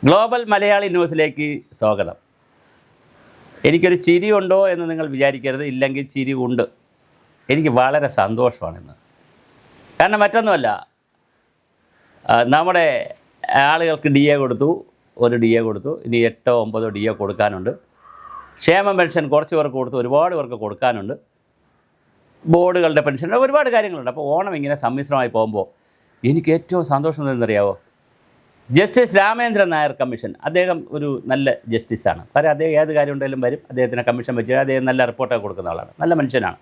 Global Malayali ന്യൂസിലേക്ക് സ്വാഗതം. എനിക്കൊരു ചിരി ഉണ്ടോ എന്ന് നിങ്ങൾ വിചാരിക്കരുത്, ഇല്ലെങ്കിൽ ചിരി ഉണ്ട്. എനിക്ക് വളരെ സന്തോഷമാണിന്ന്. കാരണം മറ്റൊന്നുമല്ല, നമ്മുടെ ആളുകൾക്ക് ഡി എ കൊടുത്തു, ഒരു ഡി എ കൊടുത്തു, ഇനി 8-9 ഡി എ കൊടുക്കാനുണ്ട്. ക്ഷേമ പെൻഷൻ കുറച്ച് പേർക്ക് കൊടുത്തു, ഒരുപാട് പേർക്ക് കൊടുക്കാനുണ്ട്. ബോർഡുകളുടെ പെൻഷൻ, ഒരുപാട് കാര്യങ്ങളുണ്ട്. അപ്പോൾ ഓണം ഇങ്ങനെ സമ്മിശ്രമായി പോകുമ്പോൾ എനിക്ക് ഏറ്റവും സന്തോഷം എന്തെന്നറിയാവോ? ജസ്റ്റിസ് രാമേന്ദ്രൻ നായർ കമ്മീഷൻ, അദ്ദേഹം ഒരു നല്ല ജസ്റ്റിസാണ്. കാരണം അദ്ദേഹം ഏത് കാര്യം ഉണ്ടെങ്കിലും വരും, അദ്ദേഹത്തിന് കമ്മീഷൻ വെച്ച് അദ്ദേഹം നല്ല റിപ്പോർട്ടൊക്കെ കൊടുക്കുന്ന ആളാണ്, നല്ല മനുഷ്യനാണ്.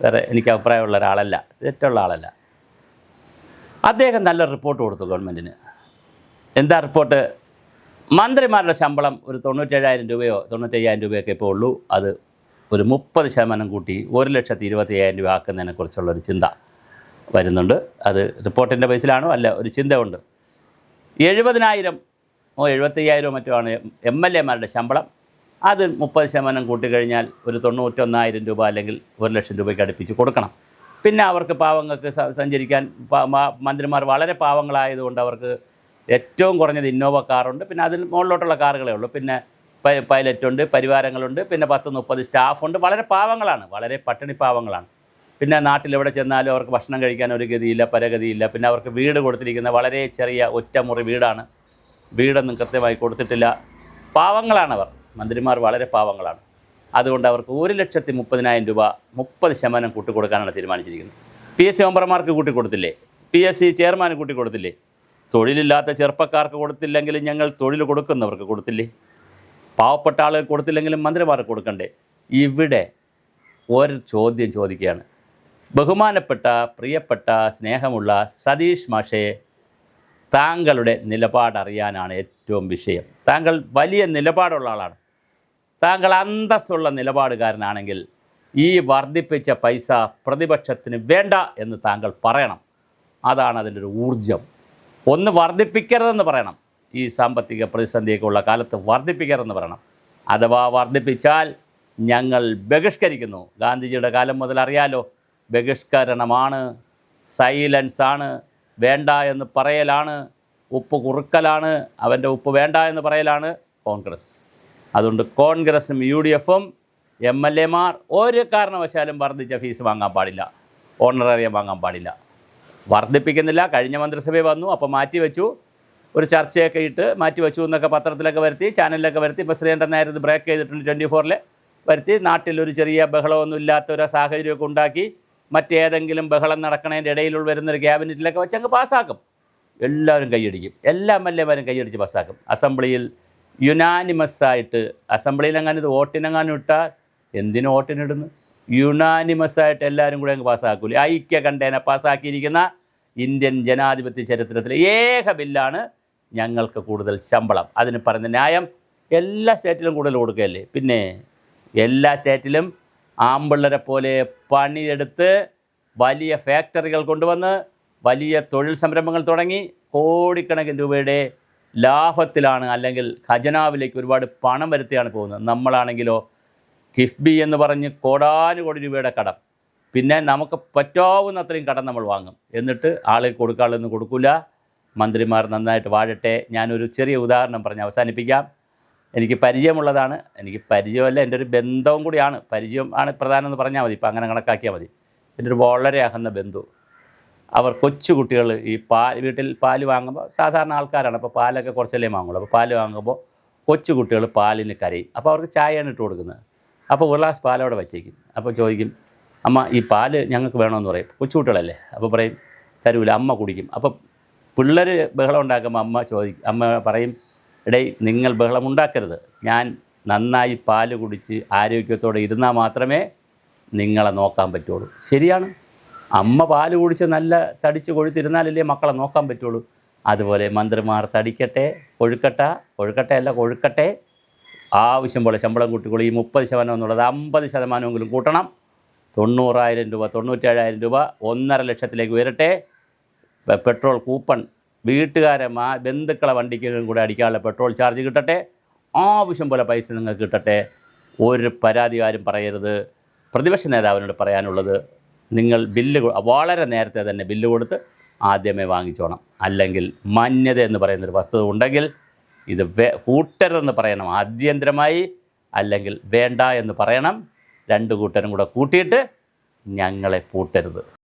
വേറെ എനിക്ക് അഭിപ്രായമുള്ള ഒരാളല്ല, തെറ്റുള്ള ആളല്ല. അദ്ദേഹം നല്ല റിപ്പോർട്ട് കൊടുത്തു ഗവൺമെൻറ്റിന്. എന്താ റിപ്പോർട്ട്? മന്ത്രിമാരുടെ ശമ്പളം ഒരു 97,000 രൂപയോ 95,000 രൂപയൊക്കെ ഇപ്പോൾ ഉള്ളൂ. അത് ഒരു 30% കൂട്ടി 1,25,000 രൂപ ആക്കുന്നതിനെക്കുറിച്ചുള്ളൊരു ചിന്ത വരുന്നുണ്ട്. അത് റിപ്പോർട്ടിൻ്റെ ബേസിലാണോ അല്ല, ഒരു ചിന്തയുണ്ട്. 70,000 75,000 മറ്റോ ആണ് MLA-മാരുടെ ശമ്പളം. അത് 30% കൂട്ടിക്കഴിഞ്ഞാൽ ഒരു 91,000 രൂപ അല്ലെങ്കിൽ 1,00,000 രൂപയ്ക്ക് അടുപ്പിച്ച് കൊടുക്കണം. പിന്നെ അവർക്ക് പാവങ്ങൾക്ക് സഞ്ചരിക്കാൻ മന്ത്രിമാർ വളരെ പാവങ്ങളായതുകൊണ്ട് അവർക്ക് ഏറ്റവും കുറഞ്ഞത് ഇന്നോവ കാറുണ്ട്, പിന്നെ അതിന് മുകളിലോട്ടുള്ള കാറുകളേ ഉള്ളൂ. പിന്നെ പൈലറ്റുണ്ട്, പരിവാരങ്ങളുണ്ട്, പിന്നെ 10-30 സ്റ്റാഫുണ്ട്. വളരെ പാവങ്ങളാണ്, വളരെ പട്ടിണി പാവങ്ങളാണ്. പിന്നെ നാട്ടിലെവിടെ ചെന്നാലും അവർക്ക് ഭക്ഷണം കഴിക്കാൻ ഒരു ഗതിയില്ല, പരഗതിയില്ല. പിന്നെ അവർക്ക് വീട് കൊടുത്തിരിക്കുന്ന വളരെ ചെറിയ ഒറ്റമുറി വീടാണ്, വീടൊന്നും കൃത്യമായി കൊടുത്തിട്ടില്ല. പാവങ്ങളാണവർ, മന്ത്രിമാർ വളരെ പാവങ്ങളാണ്. അതുകൊണ്ട് അവർക്ക് 1,30,000 രൂപ 30% കൂട്ടിക്കൊടുക്കാനാണ് തീരുമാനിച്ചിരിക്കുന്നത്. PSC മെമ്പർമാർക്ക് കൂട്ടിക്കൊടുത്തില്ലേ? PSC ചെയർമാന് കൂട്ടിക്കൊടുത്തില്ലേ? തൊഴിലില്ലാത്ത ചെറുപ്പക്കാർക്ക് കൊടുത്തില്ലെങ്കിലും ഞങ്ങൾ തൊഴിൽ കൊടുക്കുന്നവർക്ക് കൊടുത്തില്ലേ? പാവപ്പെട്ട ആളുകൾ കൊടുത്തില്ലെങ്കിലും മന്ത്രിമാർക്ക് കൊടുക്കണ്ടേ? ഇവിടെ ഒരു ചോദ്യം ചോദിക്കുകയാണ്. ബഹുമാനപ്പെട്ട, പ്രിയപ്പെട്ട, സ്നേഹമുള്ള സതീഷ് മാഷേ, താങ്കളുടെ നിലപാടറിയാനാണ് ഏറ്റവും വിഷയം. താങ്കൾ വലിയ നിലപാടുള്ള ആളാണ്. താങ്കൾ അന്തസ്സുള്ള നിലപാടുകാരനാണെങ്കിൽ ഈ വർദ്ധിപ്പിച്ച പൈസ പ്രതിപക്ഷത്തിന് വേണ്ട എന്ന് താങ്കൾ പറയണം. അതാണ് അതിൻ്റെ ഒരു ഊർജം. ഒന്ന് വർദ്ധിപ്പിക്കരുതെന്ന് പറയണം. ഈ സാമ്പത്തിക പ്രതിസന്ധിയൊക്കെ ഉള്ള കാലത്ത് വർദ്ധിപ്പിക്കരുതെന്ന് പറയണം. അഥവാ വർദ്ധിപ്പിച്ചാൽ ഞങ്ങൾ ബഹിഷ്കരിക്കുന്നു. ഗാന്ധിജിയുടെ കാലം മുതൽ അറിയാലോ, ബഹിഷ്കരണമാണ്, സൈലൻസാണ്, വേണ്ട എന്ന് പറയലാണ്, ഉപ്പ് കുറുക്കലാണ്, അവൻ്റെ ഉപ്പ് വേണ്ട എന്ന് പറയലാണ് കോൺഗ്രസ്. അതുകൊണ്ട് കോൺഗ്രസും UDF-ഉം MLA-മാർ ഒരു കാരണവശാലും വർദ്ധിച്ച ഫീസ് വാങ്ങാൻ പാടില്ല, ഓണറേറിയം വാങ്ങാൻ പാടില്ല. വർദ്ധിപ്പിക്കുന്നില്ല. കഴിഞ്ഞ മന്ത്രിസഭയിൽ വന്നു, അപ്പോൾ മാറ്റിവെച്ചു, ഒരു ചർച്ചയൊക്കെ ഇട്ട് മാറ്റിവെച്ചു എന്നൊക്കെ പത്രത്തിലൊക്കെ വരുത്തി, ചാനലിലൊക്കെ വരുത്തി. ഇപ്പോൾ ശ്രീകണ്ഠൻ നായർ ഇത് ബ്രേക്ക് ചെയ്തിട്ടുണ്ട്, 24-ൽ വരുത്തി. നാട്ടിലൊരു ചെറിയ ബഹളമൊന്നും ഇല്ലാത്തൊരു സാഹചര്യമൊക്കെ ഉണ്ടാക്കി മറ്റേതെങ്കിലും ബഹളം നടക്കണതിൻ്റെ ഇടയിൽ വരുന്നൊരു ക്യാബിനറ്റിലൊക്കെ വെച്ച് അങ്ങ് പാസ്സാക്കും. എല്ലാവരും കൈയടിക്കും, എല്ലാ MLA-മാരും കൈയടിച്ച് പാസ്സാക്കും. അസംബ്ലിയിൽ യുനാനിമസ്സായിട്ട്, അസംബ്ലിയിൽ അങ്ങനെ ഇത് വോട്ടിനെങ്ങാനും ഇട്ടാൽ എന്തിനു വോട്ടിനിടുന്നു? യുനാനിമസ്സായിട്ട് എല്ലാവരും കൂടെ അങ്ങ് പാസ്സാക്കൂലേ? ഐക്യകണ്ഠേന പാസ്സാക്കിയിരിക്കുന്ന ഇന്ത്യൻ ജനാധിപത്യ ചരിത്രത്തിലെ ഏക ബില്ലാണ് ഞങ്ങൾക്ക് കൂടുതൽ ശമ്പളം. അതിന് പറയുന്ന ന്യായം എല്ലാ സ്റ്റേറ്റിലും കൂടുതൽ കൊടുക്കുകയല്ലേ. പിന്നെ എല്ലാ സ്റ്റേറ്റിലും ആമ്പിള്ളരെ പോലെ പണിയെടുത്ത് വലിയ ഫാക്ടറികൾ കൊണ്ടുവന്ന് വലിയ തൊഴിൽ സംരംഭങ്ങൾ തുടങ്ങി കോടിക്കണക്കിന് രൂപയുടെ ലാഭത്തിലാണ്, അല്ലെങ്കിൽ ഖജനാവിലേക്ക് ഒരുപാട് പണം വരുത്തിയാണ് പോകുന്നത്. നമ്മളാണെങ്കിലോ കിഫ്ബി എന്ന് പറഞ്ഞ് കോടാനുകോടി രൂപയുടെ കടം, പിന്നെ നമുക്ക് പറ്റാവുന്നത്രയും കടം നമ്മൾ വാങ്ങും, എന്നിട്ട് ആളുകൾ കൊടുക്കാനുള്ളതൊന്നും കൊടുക്കില്ല. മന്ത്രിമാർ നന്നായിട്ട് വാഴട്ടെ. ഞാനൊരു ചെറിയ ഉദാഹരണം പറഞ്ഞ് അവസാനിപ്പിക്കാം. എനിക്ക് പരിചയമുള്ളതാണ്, എനിക്ക് പരിചയമല്ല, എൻ്റെ ഒരു ബന്ധവും കൂടിയാണ്. പരിചയം ആണ് പ്രധാനം എന്ന് പറഞ്ഞാൽ മതി, ഇപ്പം അങ്ങനെ കണക്കാക്കിയാൽ മതി. എൻ്റെ ഒരു വളരെ അകന്ന ബന്ധു, അവർ കൊച്ചുകുട്ടികൾ ഈ വീട്ടിൽ പാല് വാങ്ങുമ്പോൾ, സാധാരണ ആൾക്കാരാണ്, അപ്പോൾ പാലൊക്കെ കുറച്ചല്ലേ വാങ്ങുള്ളൂ. അപ്പോൾ പാല് വാങ്ങുമ്പോൾ കൊച്ചുകുട്ടികൾ പാലിന് കരയും. അപ്പോൾ അവർക്ക് ചായയാണ് ഇട്ട് കൊടുക്കുന്നത്. അപ്പോൾ ഒരു ഗ്ലാസ് പാലവിടെ വച്ചേക്കും. അപ്പോൾ ചോദിക്കും, അമ്മ ഈ പാല് ഞങ്ങൾക്ക് വേണമെന്ന് പറയും. കൊച്ചുകുട്ടികളല്ലേ, അപ്പോൾ പറയും തരൂല, അമ്മ കുടിക്കും. അപ്പോൾ പിള്ളേർ ബഹളം ഉണ്ടാക്കുമ്പോൾ അമ്മ പറയും, ഇടയിൽ നിങ്ങൾ ബഹളം ഉണ്ടാക്കരുത്, ഞാൻ നന്നായി പാല് കുടിച്ച് ആരോഗ്യത്തോടെ ഇരുന്നാൽ മാത്രമേ നിങ്ങളെ നോക്കാൻ പറ്റുള്ളൂ. ശരിയാണ്, അമ്മ പാല് കുടിച്ച് നല്ല തടിച്ച് കൊഴുത്തിരുന്നാലല്ലേ മക്കളെ നോക്കാൻ പറ്റുള്ളൂ. അതുപോലെ മന്ത്രിമാർ തടിക്കട്ടെ, കൊഴുക്കട്ടെ, ആവശ്യം പോലെ ശമ്പളം കൂട്ടിക്കൊള്ളു. ഈ 30% എന്നുള്ളത് 50% കൂട്ടണം. 90,000 രൂപ 97,000 രൂപ 1.5 ലക്ഷത്തിലേക്ക് ഉയരട്ടെ. പെട്രോൾ കൂപ്പൺ വീട്ടുകാരെ ബന്ധുക്കളെ വണ്ടിക്ക് കൂടെ അടിക്കാനുള്ള പെട്രോൾ ചാർജ് കിട്ടട്ടെ. ആവശ്യം പോലെ പൈസ നിങ്ങൾക്ക് കിട്ടട്ടെ. ഒരു പരാതി ആരും പറയരുത്. പ്രതിപക്ഷ നേതാവിനോട് പറയാനുള്ളത്, നിങ്ങൾ ബില്ല് വളരെ നേരത്തെ തന്നെ ബില്ല് കൊടുത്ത് ആദ്യമേ വാങ്ങിച്ചോണം. അല്ലെങ്കിൽ മാന്യത എന്ന് പറയുന്നൊരു വസ്തുത ഉണ്ടെങ്കിൽ ഇത് കൂട്ടരുതെന്ന് പറയണം ആഭ്യന്തരമായി, അല്ലെങ്കിൽ വേണ്ട എന്ന് പറയണം. രണ്ട് കൂട്ടരും കൂടെ കൂട്ടിയിട്ട് ഞങ്ങളെ പൂട്ടരുത്.